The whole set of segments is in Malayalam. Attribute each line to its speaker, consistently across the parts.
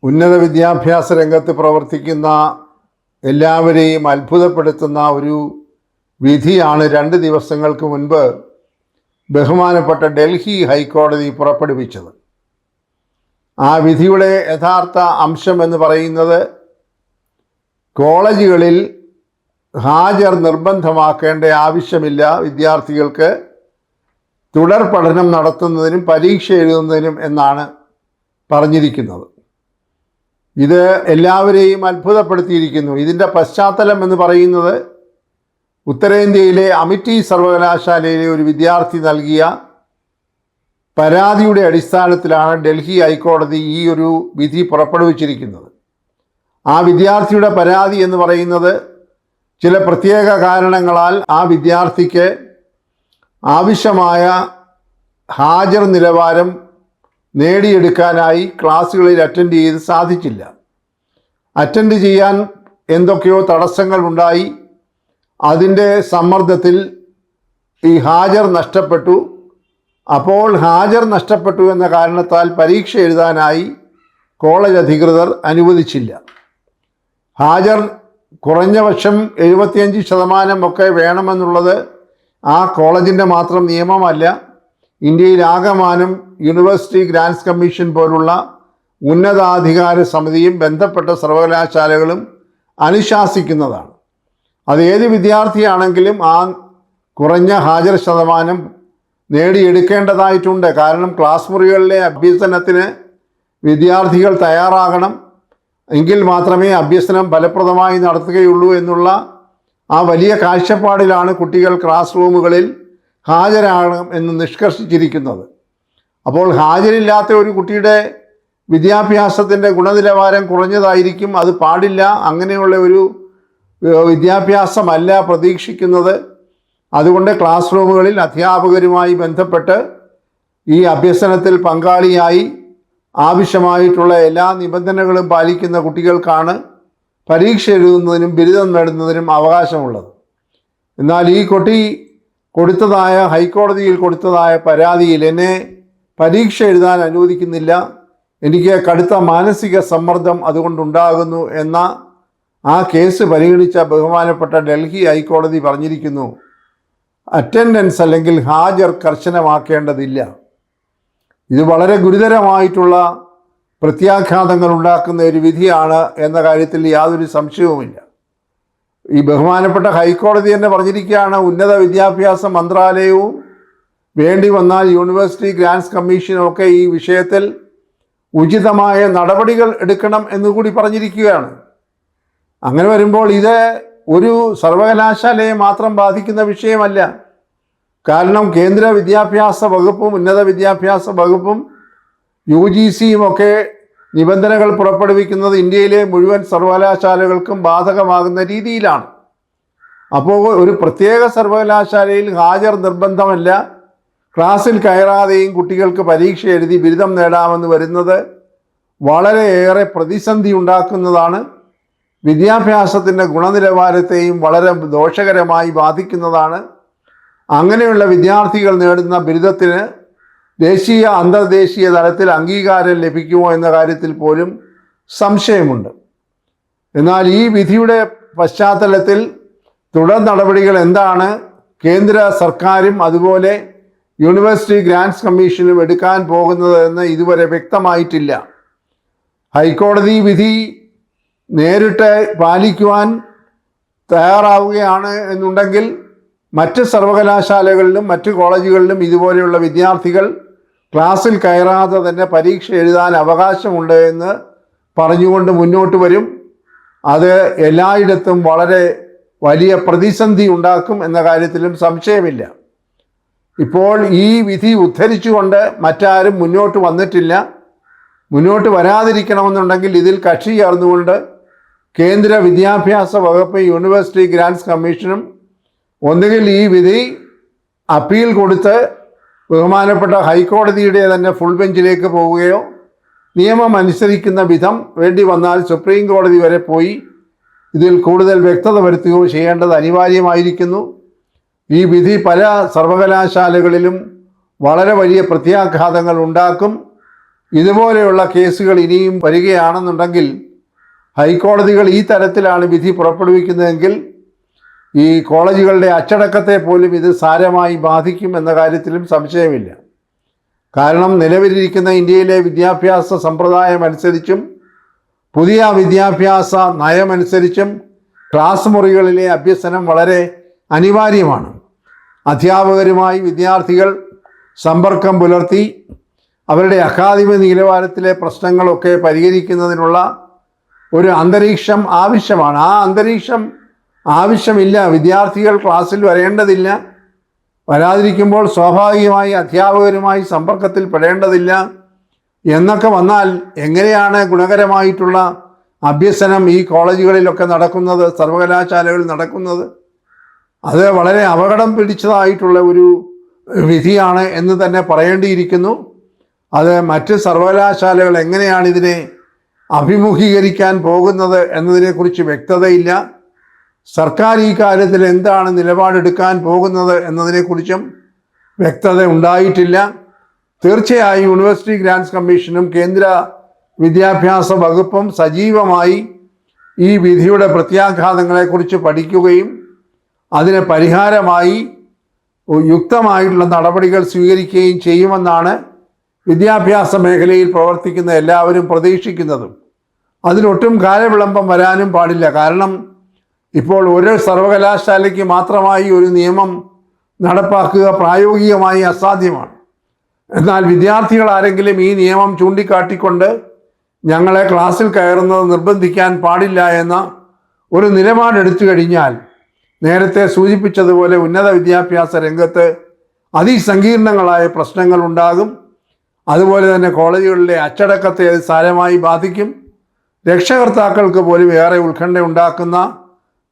Speaker 1: ഉന്നത വിദ്യാഭ്യാസ രംഗത്ത് പ്രവർത്തിക്കുന്ന എല്ലാവരെയും അത്ഭുതപ്പെടുത്തുന്ന ഒരു വിധിയാണ് 2 ദിവസങ്ങൾക്ക് മുൻപ് ബഹുമാനപ്പെട്ട ഡൽഹി ഹൈക്കോടതി പുറപ്പെടുവിച്ചത്. ആ വിധിയുടെ യഥാർത്ഥ അംശം എന്ന് പറയുന്നത് കോളേജുകളിൽ ഹാജർ നിർബന്ധമാക്കേണ്ട ആവശ്യമില്ല വിദ്യാർത്ഥികൾക്ക് തുടർ പഠനം നടത്തുന്നതിനും പരീക്ഷ എഴുതുന്നതിനും എന്നാണ് പറഞ്ഞിരിക്കുന്നത്. ഇത് എല്ലാവരെയും അത്ഭുതപ്പെടുത്തിയിരിക്കുന്നു. ഇതിൻ്റെ പശ്ചാത്തലം എന്ന് പറയുന്നത് ഉത്തരേന്ത്യയിലെ അമിറ്റി സർവകലാശാലയിലെ ഒരു വിദ്യാർത്ഥി നൽകിയ പരാതിയുടെ അടിസ്ഥാനത്തിലാണ് ഡൽഹി ഹൈക്കോടതി ഈ ഒരു വിധി പുറപ്പെടുവിച്ചിരിക്കുന്നത്. ആ വിദ്യാർത്ഥിയുടെ പരാതി എന്ന് പറയുന്നത് ചില പ്രത്യേക കാരണങ്ങളാൽ ആ വിദ്യാർത്ഥിക്ക് ആവശ്യമായ ഹാജർ നിലവാരം നേടിയെടുക്കാനായി ക്ലാസ്സുകളിൽ അറ്റൻഡ് ചെയ്ത് സാധിച്ചില്ല. അറ്റൻഡ് ചെയ്യാൻ എന്തൊക്കെയോ തടസ്സങ്ങൾ ഉണ്ടായി. അതിൻ്റെ സമ്മർദ്ദത്തിൽ ഈ ഹാജർ നഷ്ടപ്പെട്ടു. അപ്പോൾ ഹാജർ നഷ്ടപ്പെട്ടു എന്ന കാരണത്താൽ പരീക്ഷ എഴുതാനായി കോളേജ് അധികൃതർ അനുവദിച്ചില്ല. ഹാജർ കുറഞ്ഞ പക്ഷം 75% ഒക്കെ വേണമെന്നുള്ളത് ആ കോളേജിൻ്റെ മാത്രം നിയമമല്ല. ഇന്ത്യയിലാകമാനം യൂണിവേഴ്സിറ്റി ഗ്രാൻറ്റ്സ് കമ്മീഷൻ പോലുള്ള ഉന്നതാധികാര സമിതിയും ബന്ധപ്പെട്ട സർവകലാശാലകളും അനുശാസിക്കുന്നതാണ്. അത് ഏത് വിദ്യാർത്ഥിയാണെങ്കിലും ആ കുറഞ്ഞ ഹാജർ ശതമാനം നേടിയെടുക്കേണ്ടതായിട്ടുണ്ട്. കാരണം ക്ലാസ് മുറികളിലെ അഭ്യസനത്തിന് വിദ്യാർത്ഥികൾ തയ്യാറാകണം. എങ്കിൽ മാത്രമേ അഭ്യസനം ഫലപ്രദമായി നടത്തുകയുള്ളൂ എന്നുള്ള ആ വലിയ കാഴ്ചപ്പാടിലാണ് കുട്ടികൾ ക്ലാസ് റൂമുകളിൽ ഹാജരാകണം എന്ന് നിഷ്കർഷിച്ചിരിക്കുന്നത്. അപ്പോൾ ഹാജരില്ലാത്ത ഒരു കുട്ടിയുടെ വിദ്യാഭ്യാസത്തിൻ്റെ ഗുണനിലവാരം കുറഞ്ഞതായിരിക്കും. അത് പാടില്ല. അങ്ങനെയുള്ള ഒരു വിദ്യാഭ്യാസമല്ല പ്രതീക്ഷിക്കുന്നത്. അതുകൊണ്ട് ക്ലാസ് റൂമുകളിൽ അധ്യാപകരുമായി ബന്ധപ്പെട്ട് ഈ അഭ്യസനത്തിൽ പങ്കാളിയായി ആവശ്യമായിട്ടുള്ള എല്ലാ നിബന്ധനകളും പാലിക്കുന്ന കുട്ടികൾക്കാണ് പരീക്ഷ എഴുതുന്നതിനും ബിരുദം നേടുന്നതിനും അവകാശമുള്ളത്. എന്നാൽ ഈ കുട്ടി ഹൈക്കോടതിയിൽ കൊടുത്തതായ പരാതിയിൽ എന്നെ പരീക്ഷ എഴുതാൻ അനുവദിക്കുന്നില്ല, എനിക്ക് കടുത്ത മാനസിക സമ്മർദ്ദം അതുകൊണ്ടുണ്ടാകുന്നു എന്ന ആ കേസ് പരിഗണിച്ച ബഹുമാനപ്പെട്ട ഡൽഹി ഹൈക്കോടതി പറഞ്ഞിരിക്കുന്നു, അറ്റൻഡൻസ് അല്ലെങ്കിൽ ഹാജർ കർശനമാക്കേണ്ടതില്ല. ഇത് വളരെ ഗുരുതരമായിട്ടുള്ള പ്രത്യാഘാതങ്ങൾ ഉണ്ടാക്കുന്ന ഒരു വിധിയാണ് എന്ന കാര്യത്തിൽ യാതൊരു സംശയവുമില്ല. ഈ ബഹുമാനപ്പെട്ട ഹൈക്കോടതി തന്നെ പറഞ്ഞിരിക്കുകയാണ്, ഉന്നത വിദ്യാഭ്യാസ മന്ത്രാലയവും വേണ്ടി വന്നാൽ യൂണിവേഴ്സിറ്റി ഗ്രാൻറ്റ്സ് കമ്മീഷനും ഒക്കെ ഈ വിഷയത്തിൽ ഉചിതമായ നടപടികൾ എടുക്കണം എന്നുകൂടി പറഞ്ഞിരിക്കുകയാണ്. അങ്ങനെ വരുമ്പോൾ ഇത് ഒരു സർവകലാശാലയെ മാത്രം ബാധിക്കുന്ന വിഷയമല്ല. കാരണം കേന്ദ്ര വിദ്യാഭ്യാസ വകുപ്പും ഉന്നത വിദ്യാഭ്യാസ വകുപ്പും UGCയും ഒക്കെ നിബന്ധനകൾ പുറപ്പെടുവിക്കുന്നത് ഇന്ത്യയിലെ മുഴുവൻ സർവകലാശാലകൾക്കും ബാധകമാകുന്ന രീതിയിലാണ്. അപ്പോൾ ഒരു പ്രത്യേക സർവകലാശാലയിൽ ഹാജർ നിർബന്ധമല്ല, ക്ലാസ്സിൽ കയറാതെയും കുട്ടികൾക്ക് പരീക്ഷ എഴുതി ബിരുദം നേടാമെന്ന് വരുന്നത് വളരെയേറെ പ്രതിസന്ധി ഉണ്ടാക്കുന്നതാണ്. വിദ്യാഭ്യാസത്തിൻ്റെ ഗുണനിലവാരത്തെയും വളരെ ദോഷകരമായി ബാധിക്കുന്നതാണ്. അങ്ങനെയുള്ള വിദ്യാർത്ഥികൾ നേടുന്ന ബിരുദത്തിന് ദേശീയ അന്തർദേശീയ തലത്തിൽ അംഗീകാരം ലഭിക്കുമോ എന്ന കാര്യത്തിൽ പോലും സംശയമുണ്ട്. എന്നാൽ ഈ വിധിയുടെ പശ്ചാത്തലത്തിൽ തുടർ നടപടികൾ എന്താണ് കേന്ദ്ര സർക്കാരും അതുപോലെ യൂണിവേഴ്സിറ്റി ഗ്രാൻറ്റ്സ് കമ്മീഷനും എടുക്കാൻ പോകുന്നത് എന്ന് ഇതുവരെ വ്യക്തമായിട്ടില്ല. ഹൈക്കോടതി വിധി നേരിട്ട് പാലിക്കുവാൻ തയ്യാറാവുകയാണ് എന്നുണ്ടെങ്കിൽ മറ്റ് സർവകലാശാലകളിലും മറ്റ് കോളേജുകളിലും ഇതുപോലെയുള്ള വിദ്യാർത്ഥികൾ ക്ലാസ്സിൽ കയറാതെ തന്നെ പരീക്ഷ എഴുതാൻ അവകാശമുണ്ട് എന്ന് പറഞ്ഞുകൊണ്ട് മുന്നോട്ട് വരും. അത് എല്ലായിടത്തും വളരെ വലിയ പ്രതിസന്ധി ഉണ്ടാക്കും എന്ന കാര്യത്തിലും സംശയമില്ല. ഇപ്പോൾ ഈ വിധി ഉദ്ധരിച്ചുകൊണ്ട് മറ്റാരും മുന്നോട്ട് വന്നിട്ടില്ല. മുന്നോട്ട് വരാതിരിക്കണമെന്നുണ്ടെങ്കിൽ ഇതിൽ കക്ഷി ചേർന്നുകൊണ്ട് കേന്ദ്ര വിദ്യാഭ്യാസ വകുപ്പ് യൂണിവേഴ്സിറ്റി ഗ്രാൻറ്റ്സ് കമ്മീഷനും ഒന്നുകിൽ ഈ വിധി അപ്പീൽ കൊടുത്ത് ബഹുമാനപ്പെട്ട ഹൈക്കോടതിയുടെ തന്നെ ഫുൾ ബെഞ്ചിലേക്ക് പോവുകയോ നിയമം അനുസരിക്കുന്ന വിധം വേണ്ടി വന്നാൽ സുപ്രീം കോടതി വരെ പോയി ഇതിൽ കൂടുതൽ വ്യക്തത വരുത്തുകയോ ചെയ്യേണ്ടത് അനിവാര്യമായിരിക്കുന്നു. ഈ വിധി പല സർവകലാശാലകളിലും വളരെ വലിയ പ്രത്യാഘാതങ്ങൾ ഉണ്ടാക്കും. ഇതുപോലെയുള്ള കേസുകൾ ഇനിയും വരികയാണെന്നുണ്ടെങ്കിൽ ഹൈക്കോടതികൾ ഈ തരത്തിലാണ് വിധി പുറപ്പെടുവിക്കുന്നതെങ്കിൽ ഈ കോളേജുകളുടെ അച്ചടക്കത്തെ പോലും ഇത് സാരമായി ബാധിക്കും എന്ന കാര്യത്തിലും സംശയമില്ല. കാരണം നിലവിലിരിക്കുന്ന ഇന്ത്യയിലെ വിദ്യാഭ്യാസ സമ്പ്രദായം അനുസരിച്ചും പുതിയ വിദ്യാഭ്യാസ നയമനുസരിച്ചും ക്ലാസ് മുറികളിലെ അഭ്യസനം വളരെ അനിവാര്യമാണ്. അധ്യാപകരുമായി വിദ്യാർത്ഥികൾ സമ്പർക്കം പുലർത്തി അവരുടെ അക്കാദമിക നിലവാരത്തിലെ പ്രശ്നങ്ങളൊക്കെ പരിഹരിക്കുന്നതിനുള്ള ഒരു അന്തരീക്ഷം ആവശ്യമാണ്. ആ അന്തരീക്ഷം ആവശ്യമില്ല. വിദ്യാർത്ഥികൾ ക്ലാസ്സിൽ വരേണ്ടതില്ല. വരാതിരിക്കുമ്പോൾ സ്വാഭാവികമായി അധ്യാപകരുമായി സമ്പർക്കത്തിൽ പെടേണ്ടതില്ല എന്നൊക്കെ വന്നാൽ എങ്ങനെയാണ് ഗുണകരമായിട്ടുള്ള അഭ്യസനം ഈ കോളേജുകളിലൊക്കെ നടക്കുന്നത്, സർവകലാശാലകളിൽ നടക്കുന്നത്? അത് വളരെ അപകടം പിടിച്ചതായിട്ടുള്ള ഒരു വിധിയാണ് എന്ന് തന്നെ പറയേണ്ടിയിരിക്കുന്നു. അത് മറ്റ് സർവകലാശാലകൾ എങ്ങനെയാണ് ഇതിനെ അഭിമുഖീകരിക്കാൻ പോകുന്നത് എന്നതിനെക്കുറിച്ച് വ്യക്തതയില്ല. സർക്കാർ ഈ കാര്യത്തിൽ എന്താണ് നിലപാടെടുക്കാൻ പോകുന്നത് എന്നതിനെക്കുറിച്ചും വ്യക്തത ഉണ്ടായിട്ടില്ല. തീർച്ചയായും യൂണിവേഴ്സിറ്റി ഗ്രാൻറ്റ്സ് കമ്മീഷനും കേന്ദ്ര വിദ്യാഭ്യാസ വകുപ്പും സജീവമായി ഈ വിധിയുടെ പ്രത്യാഘാതങ്ങളെക്കുറിച്ച് പഠിക്കുകയും അതിന് പരിഹാരമായി യുക്തമായിട്ടുള്ള നടപടികൾ സ്വീകരിക്കുകയും ചെയ്യുമെന്നാണ് വിദ്യാഭ്യാസ മേഖലയിൽ പ്രവർത്തിക്കുന്ന എല്ലാവരും പ്രതീക്ഷിക്കുന്നതും. അതിലൊട്ടും കാലവിളംബം വരാനും പാടില്ല. കാരണം ഇപ്പോൾ ഒരു സർവകലാശാലയ്ക്ക് മാത്രമായി ഒരു നിയമം നടപ്പാക്കുക പ്രായോഗികമായി അസാധ്യമാണ്. എന്നാൽ വിദ്യാർത്ഥികൾ ആരെങ്കിലും ഈ നിയമം ചൂണ്ടിക്കാട്ടിക്കൊണ്ട് ഞങ്ങളെ ക്ലാസ്സിൽ കയറുന്നത് നിർബന്ധിക്കാൻ പാടില്ല എന്ന ഒരു നിലപാടെടുത്തു കഴിഞ്ഞാൽ നേരത്തെ സൂചിപ്പിച്ചതുപോലെ ഉന്നത വിദ്യാഭ്യാസ രംഗത്ത് അതിസങ്കീർണങ്ങളായ പ്രശ്നങ്ങൾ ഉണ്ടാകും. അതുപോലെ തന്നെ കോളേജുകളിലെ അച്ചടക്കത്തെ അത് സാരമായി ബാധിക്കും. രക്ഷകർത്താക്കൾക്ക് പോലും ഏറെ ഉത്കണ്ഠ ഉണ്ടാക്കുന്ന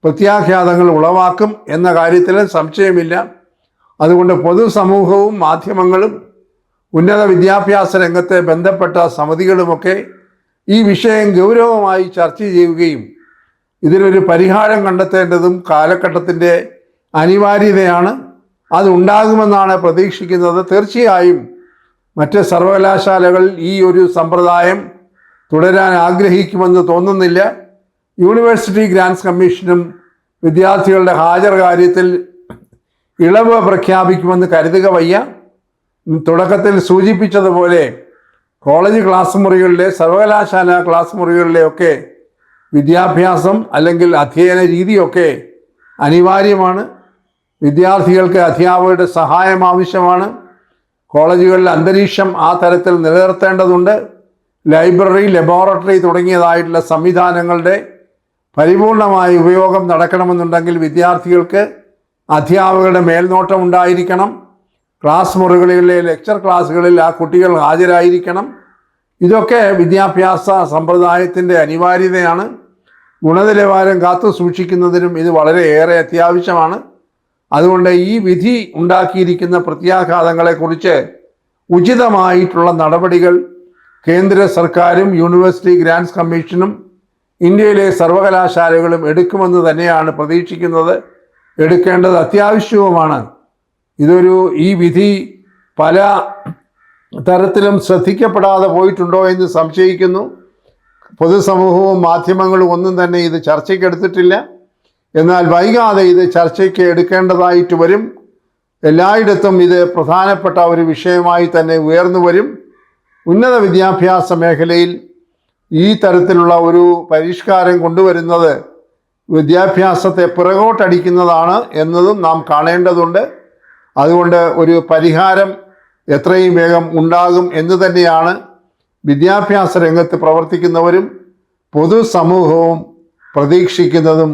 Speaker 1: പ്രത്യാഘാതങ്ങൾ ഉളവാക്കും എന്ന കാര്യത്തിൽ സംശയമില്ല. അതുകൊണ്ട് പൊതുസമൂഹവും മാധ്യമങ്ങളും ഉന്നത വിദ്യാഭ്യാസ രംഗത്തെ ബന്ധപ്പെട്ട സമിതികളുമൊക്കെ ഈ വിഷയം ഗൗരവമായി ചർച്ച ചെയ്യുകയും ഇതിനൊരു പരിഹാരം കണ്ടെത്തേണ്ടതും കാലഘട്ടത്തിൻ്റെ അനിവാര്യതയാണ്. അതുണ്ടാകുമെന്നാണ് പ്രതീക്ഷിക്കുന്നത്. തീർച്ചയായും മറ്റ് സർവകലാശാലകൾ ഈ ഒരു സമ്പ്രദായം തുടരാൻ ആഗ്രഹിക്കുമെന്ന് തോന്നുന്നില്ല. യൂണിവേഴ്സിറ്റി ഗ്രാൻറ്റ്സ് കമ്മീഷനും വിദ്യാർത്ഥികളുടെ ഹാജർ കാര്യത്തിൽ ഇളവ് പ്രഖ്യാപിക്കുമെന്ന് കരുതുക വയ്യ. തുടക്കത്തിൽ സൂചിപ്പിച്ചതുപോലെ കോളേജ് ക്ലാസ് മുറികളിലെ സർവകലാശാല ക്ലാസ് മുറികളിലെയൊക്കെ വിദ്യാഭ്യാസം അല്ലെങ്കിൽ അധ്യയന രീതിയൊക്കെ അനിവാര്യമാണ്. വിദ്യാർത്ഥികൾക്ക് അധ്യാപകരുടെ സഹായം ആവശ്യമാണ്. കോളേജുകളിൽ അന്തരീക്ഷം ആ തരത്തിൽ നിലനിർത്തേണ്ടതുണ്ട്. ലൈബ്രറി, ലബോറട്ടറി തുടങ്ങിയതായിട്ടുള്ള സംവിധാനങ്ങളുടെ പരിപൂർണമായ ഉപയോഗം നടക്കണമെന്നുണ്ടെങ്കിൽ വിദ്യാർത്ഥികൾക്ക് അധ്യാപകരുടെ മേൽനോട്ടം ഉണ്ടായിരിക്കണം. ക്ലാസ് മുറികളിലെ ലെക്ചർ ക്ലാസ്സുകളിൽ ആ കുട്ടികൾ ഹാജരായിരിക്കണം. ഇതൊക്കെ വിദ്യാഭ്യാസ സമ്പ്രദായത്തിൻ്റെ അനിവാര്യതയാണ്. ഗുണനിലവാരം കാത്തു സൂക്ഷിക്കുന്നതിനും ഇത് വളരെയേറെ അത്യാവശ്യമാണ്. അതുകൊണ്ട് ഈ വിധി ഉണ്ടാക്കിയിരിക്കുന്ന പ്രത്യാഘാതങ്ങളെക്കുറിച്ച് ഉചിതമായിട്ടുള്ള നടപടികൾ കേന്ദ്ര സർക്കാരും യൂണിവേഴ്സിറ്റി ഗ്രാൻറ്റ്സ് കമ്മീഷനും ഇന്ത്യയിലെ സർവകലാശാലകളും എടുക്കുമെന്ന് തന്നെയാണ് പ്രതീക്ഷിക്കുന്നത്. എടുക്കേണ്ടത് അത്യാവശ്യവുമാണ്. ഈ വിധി പല തരത്തിലും ശ്രദ്ധിക്കപ്പെടാതെ പോയിട്ടുണ്ടോ എന്ന് സംശയിക്കുന്നു. പൊതുസമൂഹവും മാധ്യമങ്ങളും ഒന്നും തന്നെ ഇത് ചർച്ചയ്ക്കെടുത്തിട്ടില്ല. എന്നാൽ വൈകാതെ ഇത് ചർച്ചയ്ക്ക് എടുക്കേണ്ടതായിട്ട് വരും. എല്ലായിടത്തും ഇത് പ്രധാനപ്പെട്ട ഒരു വിഷയമായി തന്നെ ഉയർന്നു വരും. ഉന്നത വിദ്യാഭ്യാസ മേഖലയിൽ ഈ തരത്തിലുള്ള ഒരു പരിഷ്കാരം കൊണ്ടുവരുന്നത് വിദ്യാഭ്യാസത്തെ പിറകോട്ടടിക്കുന്നതാണ് എന്നതും നാം കാണേണ്ടതുണ്ട്. അതുകൊണ്ട് ഒരു പരിഹാരം എത്രയും വേഗം ഉണ്ടാകും എന്ന് തന്നെയാണ് വിദ്യാഭ്യാസ രംഗത്ത് പ്രവർത്തിക്കുന്നവരും പൊതുസമൂഹവും പ്രതീക്ഷിക്കുന്നതും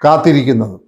Speaker 1: കാത്തിരിക്കുന്നതും.